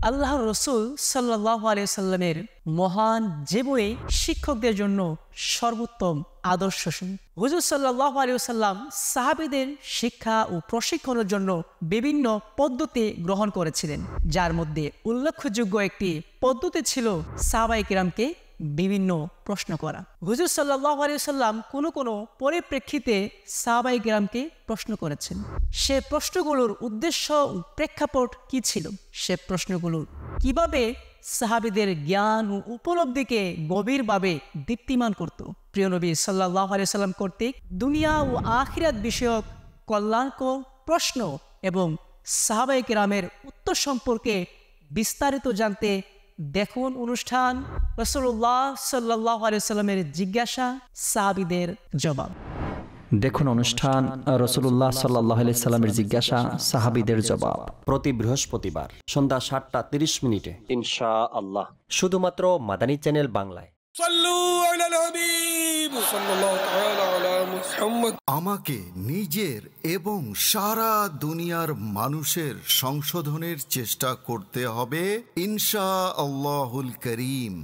আল্লাহর রাসূল সাল্লাল্লাহু আলাইহি সাল্লামের মহান জীবনী শিক্ষকদের জন্য সর্বোত্তম আদর্শ। হুজুর সাল্লাল্লাহু আলাইহি সাল্লাম সাহাবীদের শিক্ষা ও প্রশিক্ষণের জন্য বিভিন্ন পদ্ধতি গ্রহণ করেছিলেন, যার মধ্যে উল্লেখযোগ্য একটি পদ্ধতি ছিল সাহাবায়ে কিরামকে বিভিন্ন প্রশ্ন করা। হুজুর সাল্লাল্লাহু আলাইহি সাল্লাম কোনো পরিপ্রেক্ষিতে সাহাবায়ে কিরামকে প্রশ্ন করেছেন। সে প্রশ্নগুলোর উদ্দেশ্য ও প্রেক্ষাপট কি ছিল, সে প্রশ্নগুলো কিভাবে সাহাবীদের জ্ঞান ও উপলব্ধিকে গভীরভাবে দীপ্তিমান করত। প্রিয় নবী সাল্লাল্লাহু আলাইহি সাল্লাম কর্তৃক দুনিয়া ও আখিরাত বিষয়ক কল্যাণকর প্রশ্ন এবং সাহাবায়ে কিরামের উত্তর সম্পর্কে বিস্তারিত জানতে দেখুন অনুষ্ঠান রাসূলুল্লাহ সাল্লাল্লাহু আলাইহি সাল্লামের জিজ্ঞাসা, সাহাবীদের জবাব। দেখুন অনুষ্ঠান রাসূলুল্লাহ সাল্লাল্লাহু আলাইহি সাল্লামের জিজ্ঞাসা, সাহাবীদের জবাব, প্রতি বৃহস্পতিবার সন্ধ্যা ৭টা ৩০ ইনশাআল্লাহ, শুধুমাত্র মাদানী চ্যানেল বাংলায়। আমাকে নিজের এবং সারা দুনিয়ার মানুষের সংশোধনের চেষ্টা করতে হবে ইনশাআল্লাহুল করিম।